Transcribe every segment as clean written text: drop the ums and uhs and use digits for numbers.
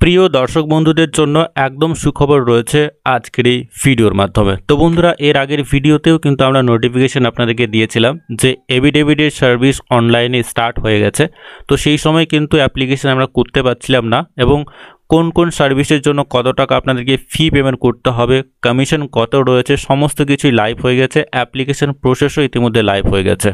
প্রিয় দর্শক বন্ধুদের জন্য একদম সুখবর রয়েছে আজকের এই ভিডিওর মাধ্যমে। তো বন্ধুরা, এর আগের ভিডিওতেও কিন্তু আমরা নোটিফিকেশন আপনাদেরকে দিয়েছিলাম যে এভিডেভিডের সার্ভিস অনলাইনে স্টার্ট হয়ে গেছে। তো সেই সময় কিন্তু অ্যাপ্লিকেশন আমরা করতে পারছিলাম না, এবং কোন কোন সার্ভিসের জন্য কত টাকা আপনাদেরকে ফি পেমেন্ট করতে হবে, কমিশন কত রয়েছে, সমস্ত কিছুই লাইভ হয়ে গেছে। অ্যাপ্লিকেশন প্রসেসও ইতিমধ্যে লাইভ হয়ে গেছে।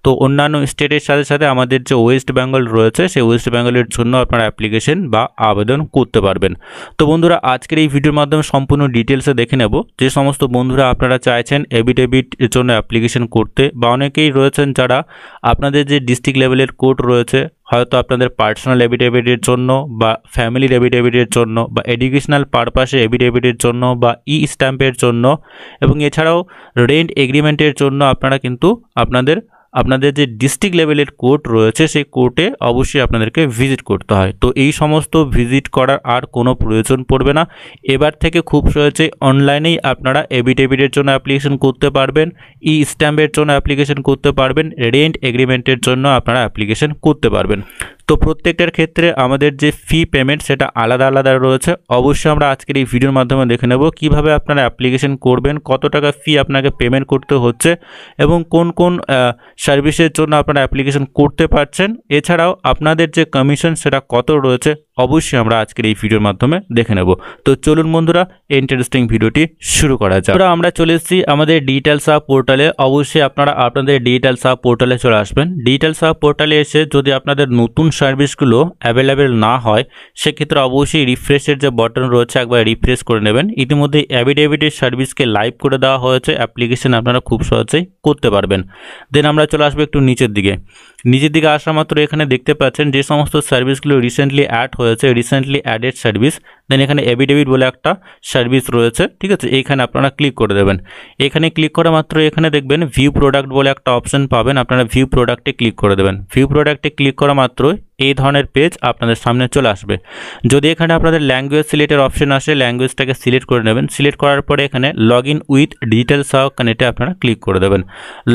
তো অন্যান্য স্টেটের সাথে সাথে আমাদের যে ওয়েস্ট বেঙ্গল রয়েছে, সেই ওয়েস্ট বেঙ্গলের জন্য আপনারা অ্যাপ্লিকেশন বা আবেদন করতে পারবেন। তো বন্ধুরা, আজকের এই ভিডিওর মাধ্যমে সম্পূর্ণ ডিটেলসে দেখে নেব যে সমস্ত বন্ধুরা আপনারা চাইছেন এভিডেভিট এর জন্য অ্যাপ্লিকেশন করতে, বা অনেকেই রয়েছেন যারা আপনাদের যে ডিস্ট্রিক্ট লেভেলের কোর্ট রয়েছে, হয়তো আপনাদের পার্সোনাল এভিডেভিটের জন্য বা ফ্যামিলির এভিডেভিটের জন্য বা এডুকেশনাল পারপাসে এভিডেভিটের জন্য বা ই স্ট্যাম্পের জন্য, এবং এছাড়াও রেন্ট এগ্রিমেন্টের জন্য আপনারা কিন্তু আপনাদের যে ডিস্ট্রিক্ট লেভেলের কোর্ট রয়েছে সেই কোর্টে অবশ্যই আপনাদেরকে ভিজিট করতে হয়। তো এই সমস্ত ভিজিট করার আর কোনো প্রয়োজন পড়বে না। এবার থেকে খুব সহজে অনলাইনেই আপনারা এভিডেভিটের জন্য অ্যাপ্লিকেশন করতে পারবেন, ই স্ট্যাম্পের জন্য অ্যাপ্লিকেশন করতে পারবেন, রেন্ট এগ্রিমেন্টের জন্য আপনারা অ্যাপ্লিকেশন করতে পারবেন। তো প্রত্যেকটার ক্ষেত্রে আমাদের যে ফি পেমেন্ট সেটা আলাদা আলাদা রয়েছে। অবশ্যই আমরা আজকের এই ভিডিওর মাধ্যমে দেখে নেব কিভাবে আপনারা অ্যাপ্লিকেশন করবেন, কত টাকা ফি আপনাকে পেমেন্ট করতে হচ্ছে, এবং কোন কোন সার্ভিসের জন্য আপনারা অ্যাপ্লিকেশন করতে পারছেন। এছাড়াও আপনাদের যে কমিশন সেটা কত রয়েছে, অবশ্যই আমরা আজকের এই ভিডিওর মাধ্যমে দেখে নেব। তো চলুন বন্ধুরা, ইন্টারেস্টিং ভিডিওটি শুরু করা যাক। আমরা চলে এসেছি আমাদের ডিজিটালস হাব পোর্টালে। অবশ্যই আপনারা আপনাদের ডিজিটালস হাব পোর্টালে চলে আসবেন। ডিজিটালস হাব পোর্টালে এসে যদি আপনাদের নতুন সার্ভিসগুলো অ্যাভেলেবেল না হয়, সেক্ষেত্রে অবশ্যই রিফ্রেশের যে বাটন রয়েছে একবার রিফ্রেশ করে নেবেন। ইতিমধ্যে এভিডেভিটের সার্ভিসকে লাইভ করে দেওয়া হয়েছে, অ্যাপ্লিকেশন আপনারা খুব সহজেই করতে পারবেন। দেন আমরা চলে আসবো একটু নিচের দিকে আসা মাত্র এখানে দেখতে পাচ্ছেন যে সমস্ত সার্ভিসগুলো রিসেন্টলি অ্যাড হয়েছে, রিসেন্টলি অ্যাডেড সার্ভিস। দেন এখানে এভিডেভিট বলে একটা সার্ভিস রয়েছে, ঠিক আছে। এইখানে আপনারা ক্লিক করে দেবেন। এখানে ক্লিক করা মাত্র এখানে দেখবেন ভিউ প্রোডাক্ট বলে একটা অপশন পাবেন, আপনারা ভিউ প্রোডাক্টে ক্লিক করে দেবেন। ভিউ প্রোডাক্টে ক্লিক করা মাত্র এই ধরনের পেজ আপনাদের সামনে চলে আসবে। যদি এখানে আপনাদের ল্যাঙ্গুয়েজ সিলেক্টের অপশন আসে, ল্যাঙ্গুয়েজটাকে সিলেক্ট করে নেবেন। সিলেক্ট করার পরে এখানে log in with Digitals hub কানেক্টে আপনারা ক্লিক করে দেবেন।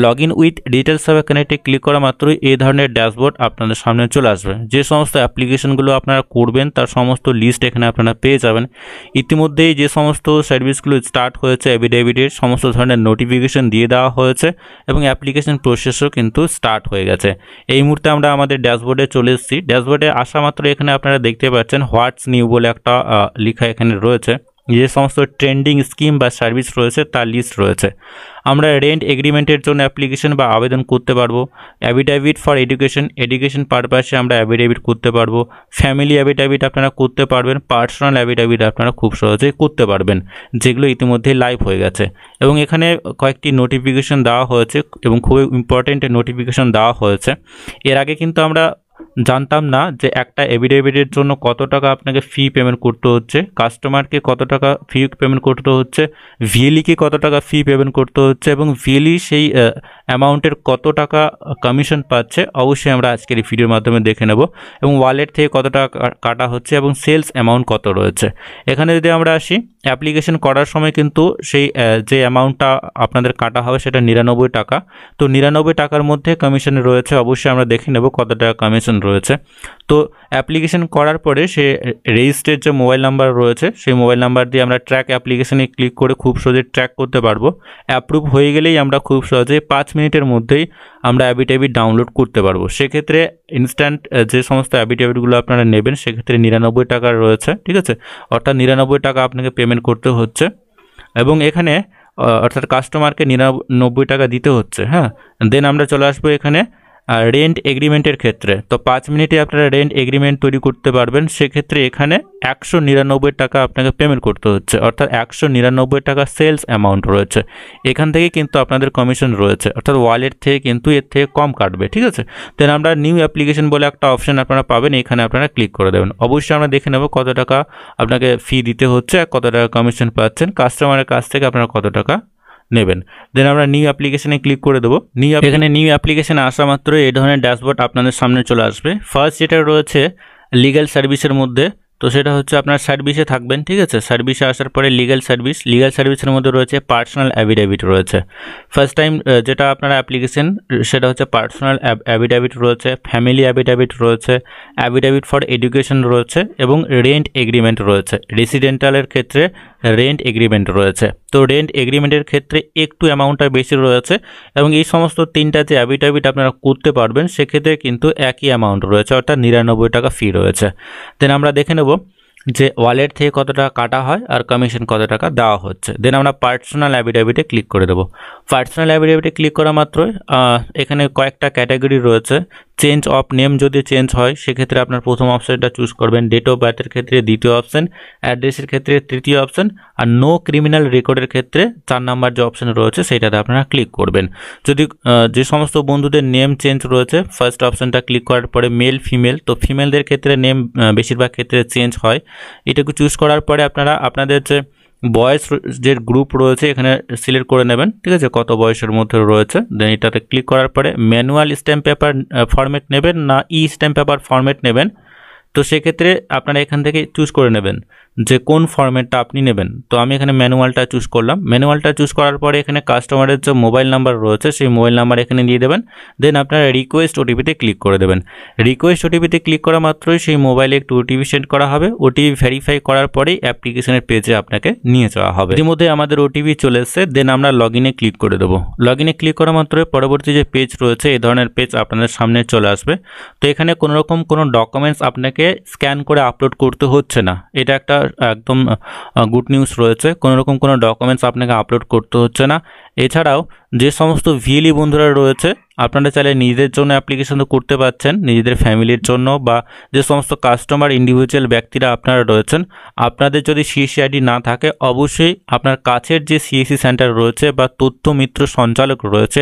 Log in with Digitals hub কানেক্টে ক্লিক করা মাত্রই এই ধরনের ড্যাশবোর্ড আপনাদের সামনে চলে আসবে। যে সমস্ত অ্যাপ্লিকেশনগুলো আপনারা করবেন তার সমস্ত লিস্ট এখানে আপনারা পেয়ে যাবেন। ইতিমধ্যেই যে সমস্ত সার্ভিসগুলো স্টার্ট হয়েছে এভিডেভিটের সমস্ত ধরনের নোটিফিকেশন দিয়ে দেওয়া হয়েছে, এবং অ্যাপ্লিকেশন প্রসেসও কিন্তু স্টার্ট হয়ে গেছে। এই মুহূর্তে আমরা আমাদের ড্যাশবোর্ডে চলে এসেছি। ড্যাশবোর্ডে আসা মাত্র এখানে আপনারা দেখতে পাচ্ছেন হোয়াটস নিউ বলে একটা লেখা এখানে রয়েছে। যে সমস্ত ট্রেন্ডিং স্কিম বা সার্ভিস রয়েছে তার লিস্ট রয়েছে। আমরা রেন্ট এগ্রিমেন্টের জন্য অ্যাপ্লিকেশন বা আবেদন করতে পারবো। অ্যাভিডেভিট ফর এডুকেশন পারপাসে আমরা অ্যাভিডেভিট করতে পারবো। ফ্যামিলি অ্যাভিডেভিট আপনারা করতে পারবেন। পার্সোনাল অ্যাভিডেভিট আপনারা খুব সহজেই করতে পারবেন, যেগুলো ইতিমধ্যেই লাইভ হয়ে গেছে। এবং এখানে কয়েকটি নোটিফিকেশন দেওয়া হয়েছে, এবং খুবই ইম্পর্টেন্ট নোটিফিকেশন দেওয়া হয়েছে। এর আগে কিন্তু আমরা জানতাম না যে একটা এভিডেভিটের জন্য কত টাকা আপনাকে ফি পেমেন্ট করতে হচ্ছে, কাস্টমারকে কত টাকা ফি পেমেন্ট করতে হচ্ছে, ভিএলইকে কত টাকা ফি পেমেন্ট করতে হচ্ছে, এবং ভিএলই সেই অ্যামাউন্টের কত টাকা কমিশন পাচ্ছে। অবশ্যই আমরা আজকের এই ভিডিওর মাধ্যমে দেখে নেব, এবং ওয়ালেট থেকে কত টাকা কাটা হচ্ছে এবং সেলস অ্যামাউন্ট কত রয়েছে। এখানে যদি আমরা আসি, অ্যাপ্লিকেশন করার সময় কিন্তু সেই যে অ্যামাউন্টটা আপনাদের কাটা হবে সেটা 99 টাকা। তো 99 টাকার মধ্যে কমিশন রয়েছে। অবশ্যই আমরা দেখে নেব কত টাকা কমিশন রয়েছে। তো অ্যাপ্লিকেশন করার পরে সে রেজিস্টার্ড যে মোবাইল নাম্বার রয়েছে, সেই মোবাইল নাম্বার দিয়ে আমরা ট্র্যাক অ্যাপ্লিকেশনে ক্লিক করে খুব সহজে ট্র্যাক করতে পারবো। অ্যাপ্রুভ হয়ে গেলেই আমরা খুব সহজে 5 মিনিটের মধ্যেই আমরা অ্যাভিডেভিট ডাউনলোড করতে পারবো। সেক্ষেত্রে ইনস্ট্যান্ট যে সমস্ত অ্যাভিডেভিটগুলো আপনারা নেবেন সেক্ষেত্রে 99 টাকা রয়েছে, ঠিক আছে। অর্থাৎ 99 টাকা আপনাকে পেমেন্ট করতে হচ্ছে, এবং এখানে অর্থাৎ কাস্টমারকে 99 টাকা দিতে হচ্ছে। হ্যাঁ, দেন আমরা চলে আসবো এখানে রেন্ট এগ্রিমেন্টের ক্ষেত্রে। তো 5 মিনিটে আপনারা রেন্ট এগ্রিমেন্ট তৈরি করতে পারবেন। সেক্ষেত্রে এখানে 199 টাকা আপনাকে পেমেন্ট করতে হচ্ছে, অর্থাৎ 199 টাকা সেলস অ্যামাউন্ট রয়েছে। এখান থেকে কিন্তু আপনাদের কমিশন রয়েছে, অর্থাৎ ওয়ালেট থেকে কিন্তু এর থেকে কম কাটবে, ঠিক আছে। দেন আমরা নিউ অ্যাপ্লিকেশন বলে একটা অপশন আপনারা পাবেন, এখানে আপনারা ক্লিক করে দেবেন। অবশ্যই আমরা দেখে নেব কত টাকা আপনাকে ফি দিতে হচ্ছে, কত টাকা কমিশন পাচ্ছেন, কাস্টমারের কাছ থেকে আপনারা কত টাকা নেবেন। দেন আমরা নিউ অ্যাপ্লিকেশনে ক্লিক করে দেবো। এখানে নিউ অ্যাপ্লিকেশনে আসা মাত্র এই ধরনের ড্যাশবোর্ড আপনাদের সামনে চলে আসবে। ফার্স্ট যেটা রয়েছে লিগ্যাল সার্ভিসের মধ্যে, তো সেটা হচ্ছে আপনার সার্ভিসে থাকবেন, ঠিক আছে। সার্ভিসে আসার পরে লিগ্যাল সার্ভিসের মধ্যে রয়েছে পার্সোনাল অ্যাফিডেভিট রয়েছে। ফার্স্ট টাইম যেটা আপনার অ্যাপ্লিকেশন সেটা হচ্ছে পার্সোনাল অ্যাফিডেভিট রয়েছে, ফ্যামিলি অ্যাফিডেভিট রয়েছে, অ্যাফিডেভিট ফর এডুকেশন রয়েছে এবং রেন্ট এগ্রিমেন্ট রয়েছে। রেসিডেন্টালের ক্ষেত্রে রেন্ট এগ্রিমেন্ট রয়েছে। তো রেন্ট এগ্রিমেন্টের ক্ষেত্রে একটু অ্যামাউন্টটা বেশি রয়েছে এবং এই সমস্ত তিনটা যে অ্যাফিডেভিট আপনারা করতে পারবেন সেক্ষেত্রে কিন্তু একই অ্যামাউন্ট রয়েছে, অর্থাৎ 99 টাকা ফি রয়েছে। দেন আমরা দেখে নেব যে ওয়ালেট থেকে কত টাকা কাটা হয় আর কমিশন কত টাকা দেওয়া হচ্ছে। দেন আমরা পার্সোনাল অ্যাফিডেভিটে ক্লিক করে দেবো। পার্সোনাল অ্যাফিডেভিটে ক্লিক করা মাত্রই এখানে কয়েকটা ক্যাটাগরি রয়েছে। চেঞ্জ অফ নেম যদি চেঞ্জ হয় সেক্ষেত্রে আপনার প্রথম অপশানটা চুজ করবেন, ডেট অফ বার্থের ক্ষেত্রে দ্বিতীয় অপশান, অ্যাড্রেসের ক্ষেত্রে তৃতীয় অপশান, আর নো ক্রিমিনাল রেকর্ডের ক্ষেত্রে 4 নাম্বার যে অপশান রয়েছে সেইটাতে আপনারা ক্লিক করবেন। যদি যে সমস্ত বন্ধুদের নেম চেঞ্জ রয়েছে ফার্স্ট অপশানটা ক্লিক করার পরে মেল ফিমেল, তো ফিমেলদের ক্ষেত্রে নেম বেশিরভাগ ক্ষেত্রে চেঞ্জ হয়। এটাকে চুজ করার পরে আপনারা আপনাদের যে বয়স যে গ্রুপ রয়েছে এখানে সিলেক্ট করে নেবেন, ঠিক আছে, কত বয়সের মধ্যে রয়েছে। দেন এটাতে ক্লিক করার পরে ম্যানুয়াল স্ট্যাম্প পেপার ফরম্যাট নেবেন না ই স্ট্যাম্প পেপার ফরম্যাট নেবেন, তো সেক্ষেত্রে আপনারা এখান থেকে চুজ করে নেবেন যে কোন ফরম্যাটটা আপনি নেবেন। তো আমি এখানে ম্যানুয়ালটা চুজ করলাম। ম্যানুয়ালটা চুজ করার পরে এখানে কাস্টমারের যে মোবাইল নাম্বার রয়েছে সেই মোবাইল নাম্বার এখানে দিয়ে দেবেন। দেন আপনারা রিকোয়েস্ট ওটিপিতে ক্লিক করে দেবেন। রিকোয়েস্ট ওটিপিতে ক্লিক করা মাত্রই সেই মোবাইলে একটু ওটিপি সেন্ড করা হবে। ওটিপি ভেরিফাই করার পরেই অ্যাপ্লিকেশনের পেজে আপনাকে নিয়ে যাওয়া হবে। ইতিমধ্যে আমাদের ওটিপি চলে এসেছে। দেন আমরা লগ ইনে ক্লিক করে দেবো। লগ ইনে ক্লিক করা মাত্রই পরবর্তী যে পেজ রয়েছে এই ধরনের পেজ আপনাদের সামনে চলে আসবে। তো এখানে কোনোরকম কোনো ডকুমেন্টস আপনাকে স্ক্যান করে আপলোড করতে হচ্ছে না, এটা একটা একদম গুড নিউজ রয়েছে। কোনোরকম কোনো ডকুমেন্টস আপনাকে আপলোড করতে হচ্ছে না। এছাড়াও যে সমস্ত ভিএলই বন্ধুরা রয়েছে আপনারা চাইলে নিজেদের জন্য অ্যাপ্লিকেশন তো করতে পারছেন, নিজেদের ফ্যামিলির জন্য, বা যে সমস্ত কাস্টমার ইন্ডিভিজুয়াল ব্যক্তিরা আপনারা রয়েছেন আপনাদের যদি সিএসসি আইডি না থাকে অবশ্যই আপনার কাছের যে সিএসসি সেন্টার রয়েছে বা তথ্য মিত্র সঞ্চালক রয়েছে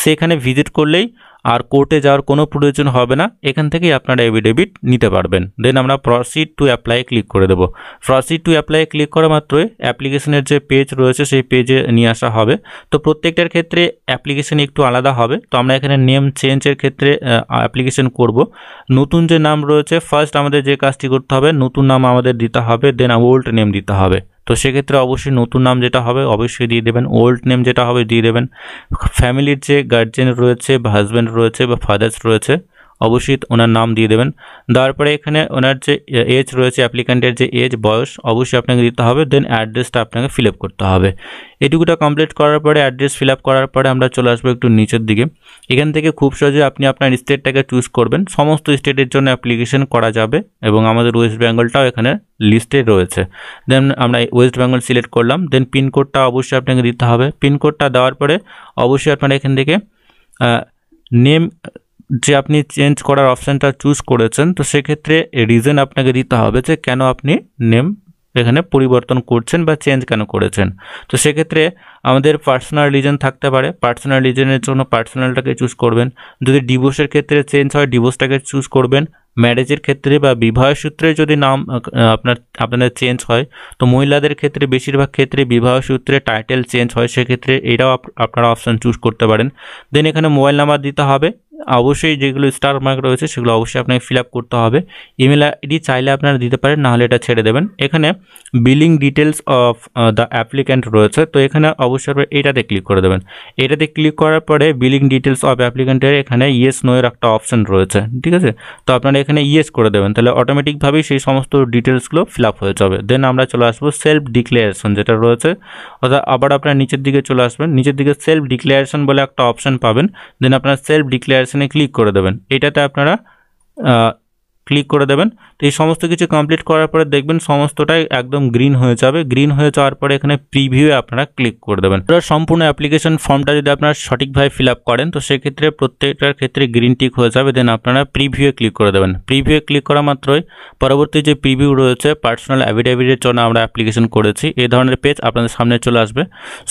সেখানে ভিজিট করলেই আর কোর্টে যাওয়ার কোনো প্রয়োজন হবে না, এখান থেকেই আপনারা এফিডেভিট নিতে পারবেন। দেন আমরা প্রসিড টু অ্যাপ্লাই ক্লিক করে দেবো। প্রসিড টু অ্যাপ্লাই ক্লিক করা মাত্রই অ্যাপ্লিকেশনের যে পেজ রয়েছে সেই পেজে নিয়ে আসা হবে। তো প্রত্যেকটার ক্ষেত্রে অ্যাপ্লিকেশন একটু আলাদা হবে। তো আমরা এখানে নেম চেঞ্জের ক্ষেত্রে অ্যাপ্লিকেশন করব। নতুন যে নাম রয়েছে ফার্স্ট আমাদের যে কাজটি করতে হবে নতুন নাম আমাদের দিতে হবে, দেন ওল্ড নেম দিতে হবে। তো সেক্ষেত্রে অবশ্যই নতুন নাম যেটা হবে অবশ্যই দিয়ে দেবেন, ওল্ড নেম যেটা হবে দিয়ে দেবেন। ফ্যামিলির যে গার্জেন রয়েছে বা হাজব্যান্ড রয়েছে বা ফাদার্স রয়েছে অবশ্যই ওনার নাম দিয়ে দেবেন। দেওয়ার পরে এখানে ওনার যে এজ রয়েছে অ্যাপ্লিক্যান্টের যে এজ বয়স অবশ্যই আপনাকে দিতে হবে। দেন অ্যাড্রেসটা আপনাকে ফিল আপ করতে হবে। এটুকুটা কমপ্লিট করার পরে অ্যাড্রেস ফিল আপ করার পরে আমরা চলে আসবো একটু নিচের দিকে। এখান থেকে খুব সহজে আপনি আপনার স্টেটটাকে চুজ করবেন। সমস্ত স্টেটের জন্য অ্যাপ্লিকেশন করা যাবে এবং আমাদের ওয়েস্ট বেঙ্গলটাও এখানে লিস্টে রয়েছে। দেন আমরা ওয়েস্ট বেঙ্গল সিলেক্ট করলাম। দেন পিনকোডটা অবশ্যই আপনাকে দিতে হবে। পিনকোডটা দেওয়ার পরে অবশ্যই আপনারা এখান থেকে নেম যে আপনি চেঞ্জ করার অপশানটা চুজ করেছেন তো সেক্ষেত্রে রিজন আপনাকে দিতে হবে যে কেন আপনি নেম এখানে পরিবর্তন করছেন বা চেঞ্জ কেন করেছেন। তো সেক্ষেত্রে আমাদের পার্সোনাল রিজন থাকতে পারে, পার্সোনাল রিজনের জন্য পার্সোনালটাকে চুজ করবেন। যদি ডিভোর্সের ক্ষেত্রে চেঞ্জ হয় ডিভোর্সটাকে চুজ করবেন। ম্যারেজের ক্ষেত্রে বা বিবাহ সূত্রে যদি নাম আপনাদের চেঞ্জ হয়, তো মহিলাদের ক্ষেত্রে বেশিরভাগ ক্ষেত্রে বিবাহ সূত্রে টাইটেল চেঞ্জ হয়, সেক্ষেত্রে এটাও আপনারা অপশান চুজ করতে পারেন। দেন এখানে মোবাইল নাম্বার দিতে হবে। অবশ্যই যেগুলো স্টার মার্ক রয়েছে সেগুলো অবশ্যই আপনাকে ফিল আপ করতে হবে। ইমেল আইডি চাইলে আপনারা দিতে পারেন, নাহলে এটা ছেড়ে দেবেন। এখানে billing details of the applicant রয়েছে, তো এখানে অবশ্যই এটাতে ক্লিক করে দেবেন। এটাতে ক্লিক করার পরে বিলিং ডিটেলস অফ অ্যাপ্লিক্যান্টের এখানে ইয়েস নো এর একটা অপশান রয়েছে, ঠিক আছে। তো আপনারা এখানে ইয়েস করে দেবেন, তাহলে অটোমেটিকভাবেই সেই সমস্ত ডিটেলসগুলো ফিল আপ হয়ে যাবে। দেন আমরা চলে আসবো সেলফ ডিক্লারেশন যেটা রয়েছে, অর্থাৎ আবার আপনার নিচের দিকে চলে আসবেন। নিচের দিকে সেলফ ডিক্লারেশন বলে একটা অপশান পাবেন। দেন আপনার সেলফ ডিক্লারেশনে ক্লিক করে দেবেন। এটাতে আপনারা ক্লিক করে দেবেন। তো এই সমস্ত কিছু কমপ্লিট করার পরে দেখবেন সমস্তটাই একদম গ্রিন হয়ে যাবে। গ্রিন হয়ে যাওয়ার পরে এখানে প্রিভিউয়ে আপনারা ক্লিক করে দেবেন। সম্পূর্ণ অ্যাপ্লিকেশন ফর্মটা যদি আপনারা সঠিকভাবে ফিল আপ করেন তো সেক্ষেত্রে প্রত্যেকটার ক্ষেত্রে গ্রিন টিক হয়ে যাবে। দেন আপনারা প্রিভিউয়ে ক্লিক করে দেবেন। প্রিভিউয়ে ক্লিক করা মাত্রই পরবর্তী যে প্রিভিউ রয়েছে পার্সোনাল অ্যাফিডেভিটের জন্য আমরা অ্যাপ্লিকেশন করেছি এই ধরনের পেজ আপনাদের সামনে চলে আসবে।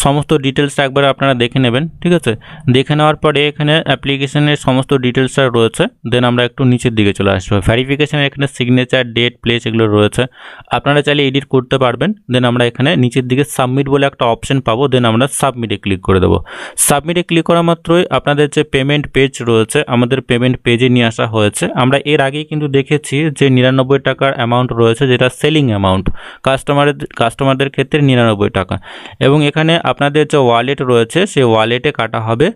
সমস্ত ডিটেলসটা একবার আপনারা দেখে নেবেন, ঠিক আছে। দেখে নেওয়ার পরে এখানে অ্যাপ্লিকেশনের সমস্ত ডিটেলসটা রয়েছে। দেন আমরা একটু নিচের দিকে চলে আসবো। ভেরিফিকেশানের এখানে সিগনেচার, ডেট, প্লেস এগুলো রয়েছে, আপনারা চাইলে এডিট করতে পারবেন। দেন আমরা এখানে নিচের দিকে সাবমিট বলে একটা অপশন পাবো, দেন আমরা সাবমিটে ক্লিক করে দেবো। সাবমিটে ক্লিক করা মাত্রই আপনাদের যে পেমেন্ট পেজ রয়েছে আমাদের পেমেন্ট পেজে নিয়ে আসা হয়েছে। আমরা এর আগেই কিন্তু দেখেছি যে 99 টাকার অ্যামাউন্ট রয়েছে, যেটা সেলিং অ্যামাউন্ট কাস্টমারদের ক্ষেত্রে 99 টাকা, এবং এখানে আপনাদের যে ওয়ালেট রয়েছে সেই ওয়ালেটে কাটা হবে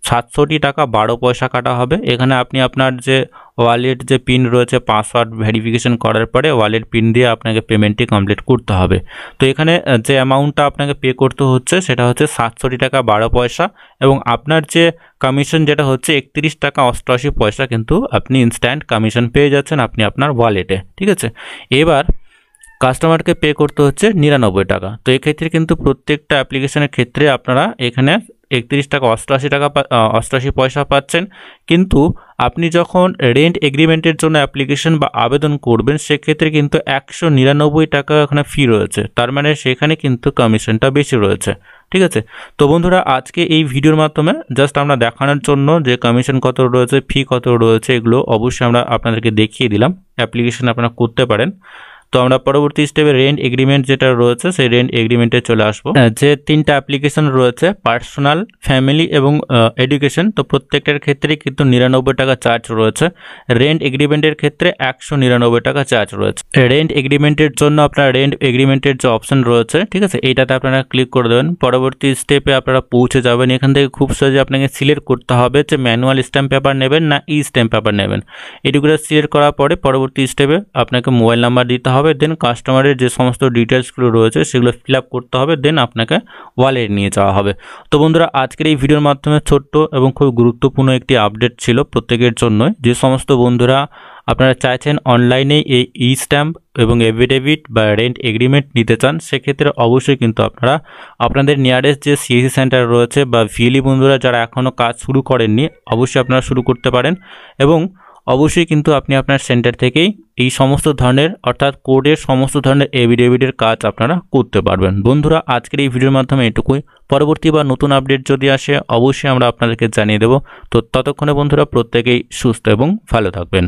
67 টাকা 12 পয়সা কাটা হবে। এখানে আপনি আপনার যে ওয়ালেট যে পিন রয়েছে পাসওয়ার্ড ভেরিফিকেশন করার পরে ওয়ালেট পিন দিয়ে আপনাকে পেমেন্টটি কমপ্লিট করতে হবে। তো এখানে যে অ্যামাউন্টটা আপনাকে পে করতে হচ্ছে সেটা হচ্ছে 67 টাকা 12 পয়সা, এবং আপনার যে কমিশন যেটা হচ্ছে 31 টাকা 88 পয়সা, কিন্তু আপনি ইনস্ট্যান্ট কমিশন পেয়ে যাচ্ছেন আপনি আপনার ওয়ালেটে। ঠিক আছে, এবার কাস্টমারকে পে করতে হচ্ছে 99 টাকা। তো এক্ষেত্রে কিন্তু প্রত্যেকটা অ্যাপ্লিকেশনের ক্ষেত্রে আপনারা এখানে 31 টাকা 88 পয়সা পাচ্ছেন, কিন্তু আপনি যখন রেন্ট এগ্রিমেন্টের জন্য অ্যাপ্লিকেশন বা আবেদন করবেন সেক্ষেত্রে কিন্তু 199 টাকা এখানে ফি রয়েছে, তার মানে সেখানে কিন্তু কমিশনটা বেশি রয়েছে। ঠিক আছে, তো বন্ধুরা আজকে এই ভিডিওর মাধ্যমে জাস্ট আমরা দেখানোর জন্য যে কমিশন কত রয়েছে, ফি কত রয়েছে, এগুলো অবশ্যই আমরা আপনাদেরকে দেখিয়ে দিলাম। অ্যাপ্লিকেশন আপনারা করতে পারেন। তো আমরা পরবর্তী স্টেপে রেন্ট এগ্রিমেন্ট যেটা রয়েছে সেই রেন্ট এগ্রিমেন্টে চলে আসবো। যে 3টা অ্যাপ্লিকেশন রয়েছে, পার্সোনাল, ফ্যামিলি এবং এডুকেশন, তো প্রত্যেকটার ক্ষেত্রেই কিন্তু 99 টাকা চার্জ রয়েছে। রেন্ট এগ্রিমেন্টের ক্ষেত্রে 199 টাকা চার্জ রয়েছে। রেন্ট এগ্রিমেন্টের জন্য আপনার রেন্ট এগ্রিমেন্টের যে অপশন রয়েছে, ঠিক আছে, এইটাতে আপনারা ক্লিক করে দেবেন। পরবর্তী স্টেপে আপনারা পৌঁছে যাবেন। এখান থেকে খুব সহজে আপনাকে সিলেক্ট করতে হবে যে ম্যানুয়াল স্ট্যাম্প পেপার নেবেন না ই স্ট্যাম্প পেপার নেবেন। এটুকু সিলেক্ট করার পরে পরবর্তী স্টেপে আপনাকে মোবাইল নাম্বার দিতে হবে, দেন কাস্টমারের যে সমস্ত ডিটেলসগুলো রয়েছে সেগুলো ফিল আপ করতে হবে, দেন আপনাকে ওয়ালেট নিয়ে যাওয়া হবে। তো বন্ধুরা আজকের এই ভিডিওর মাধ্যমে ছোট্ট এবং খুব গুরুত্বপূর্ণ একটি আপডেট ছিল প্রত্যেকের জন্য। যে সমস্ত বন্ধুরা আপনারা চাইছেন অনলাইনে এই ই স্ট্যাম্প এবং এফিডেভিট বা রেন্ট এগ্রিমেন্ট নিতে চান, সেক্ষেত্রে অবশ্যই কিন্তু আপনারা আপনাদের নিয়ারেস্ট যে সিএসসি সেন্টার রয়েছে বা ভিএলই বন্ধুরা যারা এখনও কাজ শুরু করেননি অবশ্যই আপনারা শুরু করতে পারেন, এবং অবশ্যই কিন্তু আপনি আপনার সেন্টার থেকেই এই সমস্ত ধরনের অর্থাৎ কোডের সমস্ত ধরনের এফিডেভিটের কাজ আপনারা করতে পারবেন। বন্ধুরা আজকের এই ভিডিওর মাধ্যমে এটুকুই। পরবর্তী বা নতুন আপডেট যদি আসে অবশ্যই আমরা আপনাদেরকে জানিয়ে দেব। তো ততক্ষণে বন্ধুরা প্রত্যেকেই সুস্থ এবং ভালো থাকবেন।